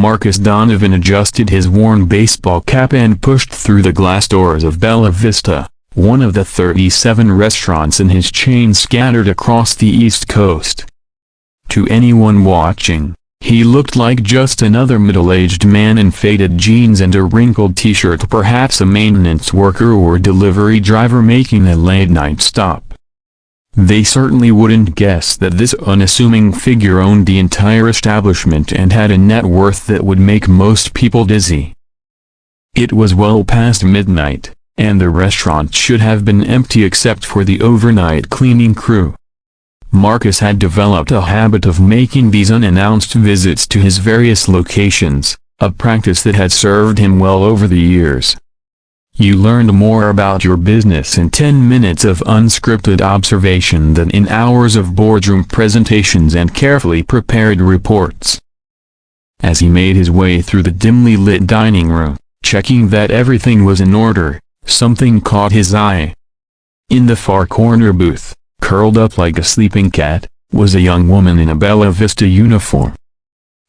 Marcus Donovan adjusted his worn baseball cap and pushed through the glass doors of Bella Vista, one of the 37 restaurants in his chain scattered across the East Coast. To anyone watching, he looked like just another middle-aged man in faded jeans and a wrinkled t-shirt, perhaps a maintenance worker or delivery driver making a late-night stop. They certainly wouldn't guess that this unassuming figure owned the entire establishment and had a net worth that would make most people dizzy. It was well past midnight, and the restaurant should have been empty except for the overnight cleaning crew. Marcus had developed a habit of making these unannounced visits to his various locations, a practice that had served him well over the years. You learned more about your business in 10 minutes of unscripted observation than in hours of boardroom presentations and carefully prepared reports. As he made his way through the dimly lit dining room, checking that everything was in order, something caught his eye. In the far corner booth, curled up like a sleeping cat, was a young woman in a Bella Vista uniform.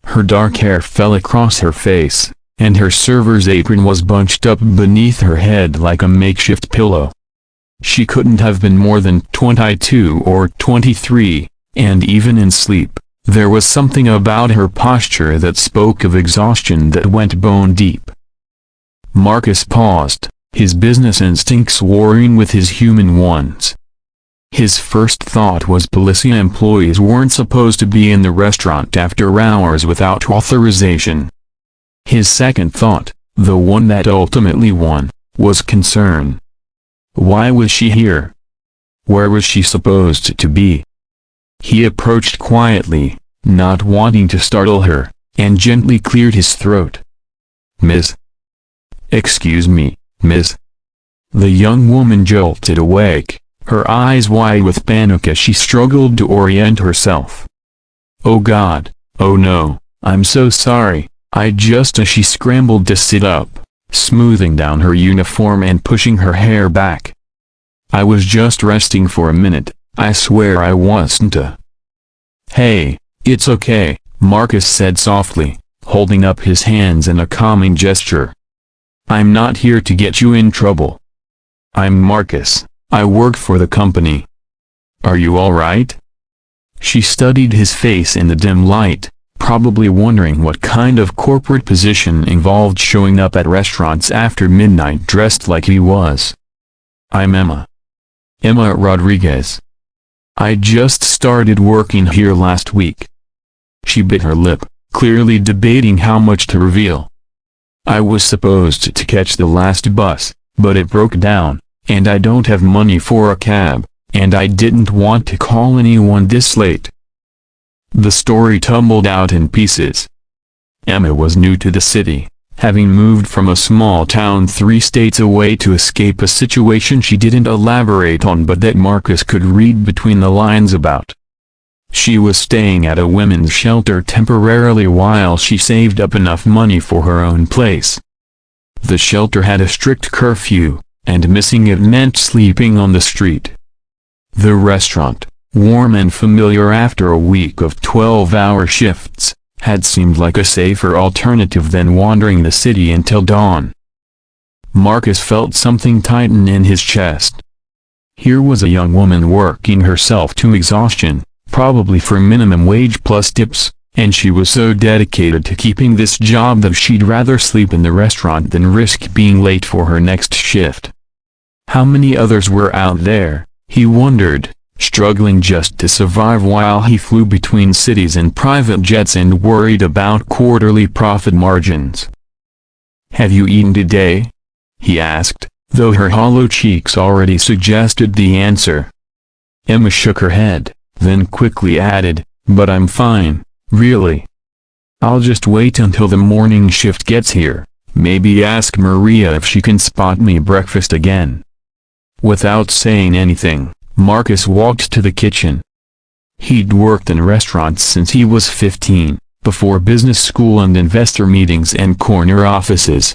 Her dark hair fell across her face, and her server's apron was bunched up beneath her head like a makeshift pillow. She couldn't have been more than 22 or 23, and even in sleep, there was something about her posture that spoke of exhaustion that went bone deep. Marcus paused, his business instincts warring with his human ones. His first thought was police employees weren't supposed to be in the restaurant after hours without authorization. His second thought, the one that ultimately won, was concern. Why was she here? Where was she supposed to be? He approached quietly, not wanting to startle her, and gently cleared his throat. "Miss?" "Excuse me, miss." The young woman jolted awake, her eyes wide with panic as she struggled to orient herself. "Oh God, oh no, I'm so sorry, she scrambled to sit up, smoothing down her uniform and pushing her hair back. "I was just resting for a minute, I swear I wasn't Hey, it's okay," Marcus said softly, holding up his hands in a calming gesture. "I'm not here to get you in trouble. I'm Marcus, I work for the company. Are you all right?" She studied his face in the dim light, probably wondering what kind of corporate position involved showing up at restaurants after midnight dressed like he was. "I'm Emma. Emma Rodriguez. I just started working here last week." She bit her lip, clearly debating how much to reveal. "I was supposed to catch the last bus, but it broke down, and I don't have money for a cab, and I didn't want to call anyone this late." The story tumbled out in pieces. Emma was new to the city, having moved from a small town 3 states away to escape a situation she didn't elaborate on but that Marcus could read between the lines about. She was staying at a women's shelter temporarily while she saved up enough money for her own place. The shelter had a strict curfew, and missing it meant sleeping on the street. The restaurant, warm and familiar after a week of 12-hour shifts, had seemed like a safer alternative than wandering the city until dawn. Marcus felt something tighten in his chest. Here was a young woman working herself to exhaustion, probably for minimum wage plus tips, and she was so dedicated to keeping this job that she'd rather sleep in the restaurant than risk being late for her next shift. How many others were out there, he wondered, struggling just to survive while he flew between cities in private jets and worried about quarterly profit margins. "Have you eaten today?" he asked, though her hollow cheeks already suggested the answer. Emma shook her head, then quickly added, "But I'm fine, really. I'll just wait until the morning shift gets here, maybe ask Maria if she can spot me breakfast again." Without saying anything, Marcus walked to the kitchen. He'd worked in restaurants since he was 15, before business school and investor meetings and corner offices.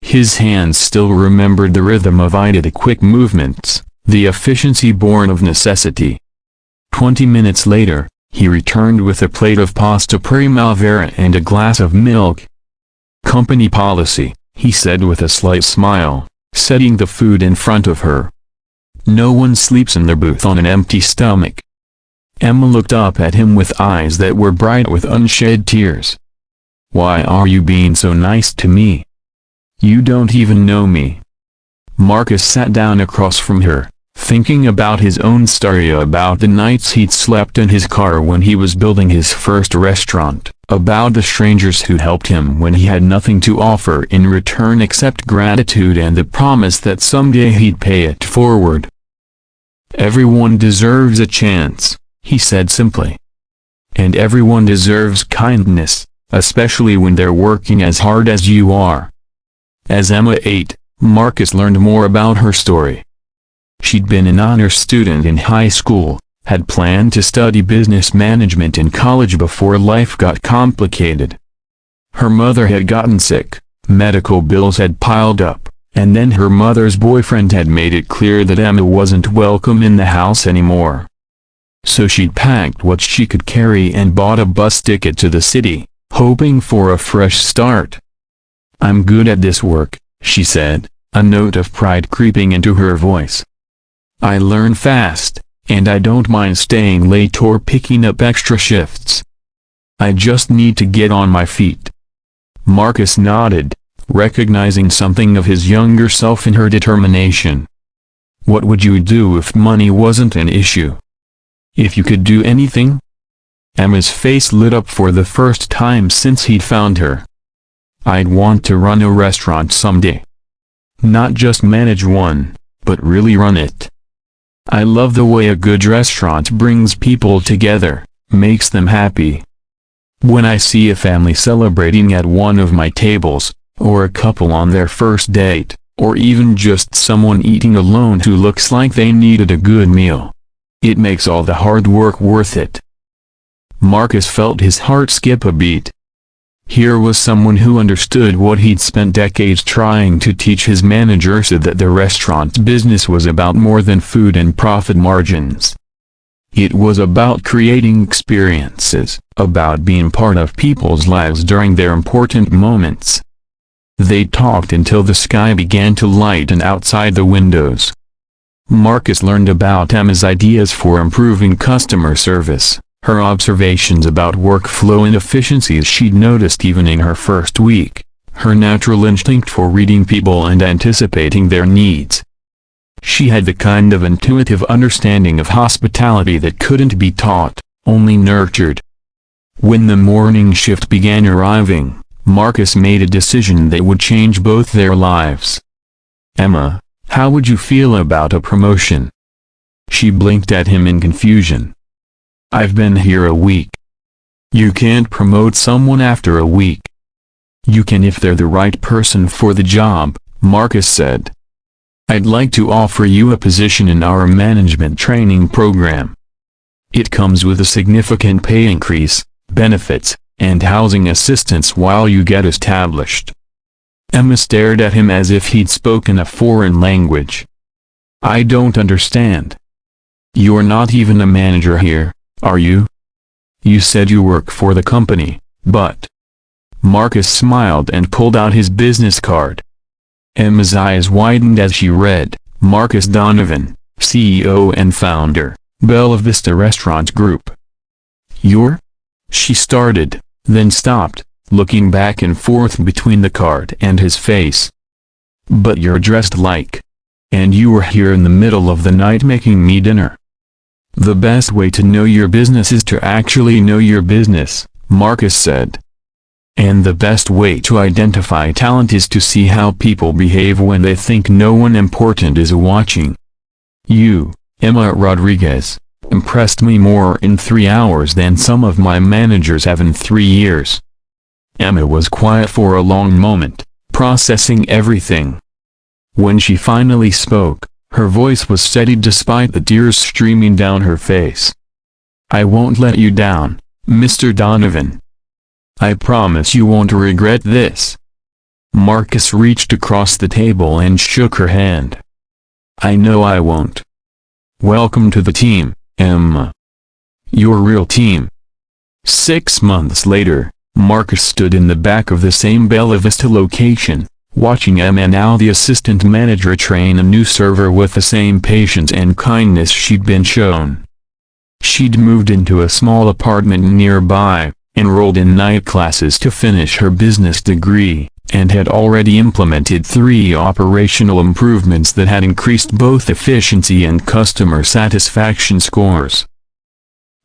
His hands still remembered the rhythm of the quick movements, the efficiency born of necessity. 20 minutes later, He returned with a plate of pasta primavera and a glass of milk. "Company policy," he said with a slight smile, setting the food in front of her. "No one sleeps in their booth on an empty stomach." Emma looked up at him with eyes that were bright with unshed tears. "Why are you being so nice to me? You don't even know me." Marcus sat down across from her, thinking about his own story about the nights he'd slept in his car when he was building his first restaurant, about the strangers who helped him when he had nothing to offer in return except gratitude and the promise that someday he'd pay it forward. "Everyone deserves a chance," he said simply. "And everyone deserves kindness, especially when they're working as hard as you are." As Emma ate, Marcus learned more about her story. She'd been an honors student in high school, had planned to study business management in college before life got complicated. Her mother had gotten sick, medical bills had piled up, and then her mother's boyfriend had made it clear that Emma wasn't welcome in the house anymore. So she'd packed what she could carry and bought a bus ticket to the city, hoping for a fresh start. "I'm good at this work," she said, a note of pride creeping into her voice. "I learn fast, and I don't mind staying late or picking up extra shifts. I just need to get on my feet." Marcus nodded, recognizing something of his younger self in her determination. "What would you do if money wasn't an issue? If you could do anything?" Emma's face lit up for the first time since he'd found her. "I'd want to run a restaurant someday. Not just manage one, but really run it. I love the way a good restaurant brings people together, makes them happy. When I see a family celebrating at one of my tables, or a couple on their first date, or even just someone eating alone who looks like they needed a good meal, it makes all the hard work worth it." Marcus felt his heart skip a beat. Here was someone who understood what he'd spent decades trying to teach his manager, so that the restaurant business was about more than food and profit margins. It was about creating experiences, about being part of people's lives during their important moments. They talked until the sky began to lighten outside the windows. Marcus learned about Emma's ideas for improving customer service, her observations about workflow inefficiencies she'd noticed even in her first week, her natural instinct for reading people and anticipating their needs. She had the kind of intuitive understanding of hospitality that couldn't be taught, only nurtured. When the morning shift began arriving, Marcus made a decision that would change both their lives. "Emma, how would you feel about a promotion?" She blinked at him in confusion. "I've been here a week." "You can't promote someone after a week." "You can if they're the right person for the job," Marcus said. "I'd like to offer you a position in our management training program. It comes with a significant pay increase, benefits, and housing assistance while you get established." Emma stared at him as if he'd spoken a foreign language. "I don't understand. You're not even a manager here, are you? You said you work for the company, but—" Marcus smiled and pulled out his business card. Emma's eyes widened as she read, "Marcus Donovan, CEO and founder, Bella Vista Restaurant Group." "You're—" she started, then stopped, looking back and forth between the card and his face. "But you're dressed like. And you were here in the middle of the night making me dinner." "The best way to know your business is to actually know your business," Marcus said. "And the best way to identify talent is to see how people behave when they think no one important is watching. You, Emma Rodriguez, impressed me more in 3 hours than some of my managers have in 3 years." Emma was quiet for a long moment, processing everything. When she finally spoke, her voice was steady despite the tears streaming down her face. "I won't let you down, Mr. Donovan. I promise you won't regret this." Marcus reached across the table and shook her hand. "I know I won't. Welcome to the team, Emma. your real team. 6 months later, Marcus stood in the back of the same Bella Vista location, watching Emma, now the assistant manager, train a new server with the same patience and kindness she'd been shown. She'd moved into a small apartment nearby, enrolled in night classes to finish her business degree, and had already implemented 3 operational improvements that had increased both efficiency and customer satisfaction scores.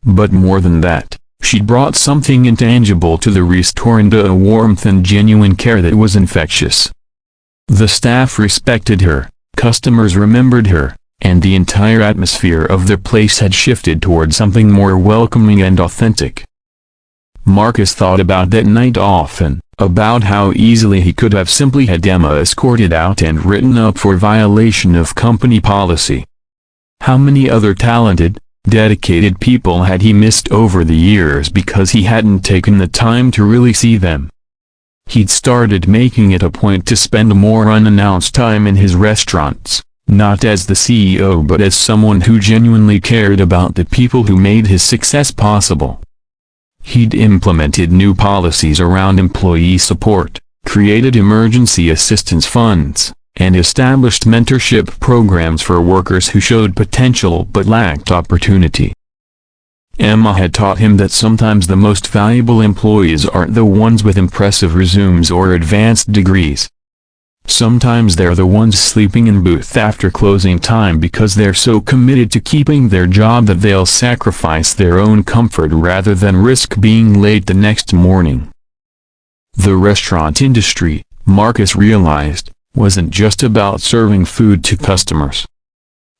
But more than that, she'd brought something intangible to the restaurant, a warmth and genuine care that was infectious. The staff respected her, customers remembered her, and the entire atmosphere of the place had shifted toward something more welcoming and authentic. Marcus thought about that night often, about how easily he could have simply had Emma escorted out and written up for violation of company policy. How many other talented, dedicated people had he missed over the years because he hadn't taken the time to really see them? He'd started making it a point to spend more unannounced time in his restaurants, not as the CEO but as someone who genuinely cared about the people who made his success possible. He'd implemented new policies around employee support, created emergency assistance funds, and established mentorship programs for workers who showed potential but lacked opportunity. Emma had taught him that sometimes the most valuable employees aren't the ones with impressive resumes or advanced degrees. Sometimes they're the ones sleeping in booth after closing time because they're so committed to keeping their job that they'll sacrifice their own comfort rather than risk being late the next morning. The restaurant industry, Marcus realized, wasn't just about serving food to customers.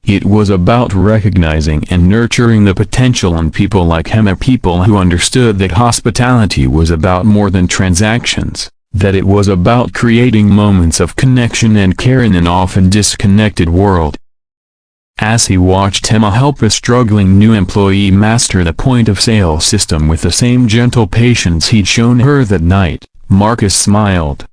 It was about recognizing and nurturing the potential in people like Emma, people who understood that hospitality was about more than transactions, that it was about creating moments of connection and care in an often disconnected world. As he watched Emma help a struggling new employee master the point-of-sale system with the same gentle patience he'd shown her that night, Marcus smiled.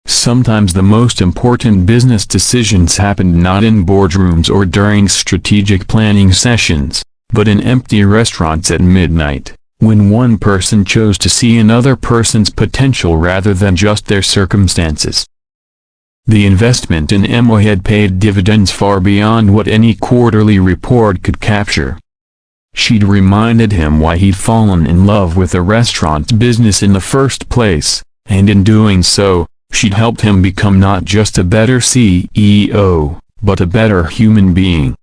Sometimes the most important business decisions happened not in boardrooms or during strategic planning sessions, but in empty restaurants at midnight, when one person chose to see another person's potential rather than just their circumstances. The investment in Emma had paid dividends far beyond what any quarterly report could capture. She'd reminded him why he'd fallen in love with the restaurant business in the first place, and in doing so, she'd helped him become not just a better CEO, but a better human being.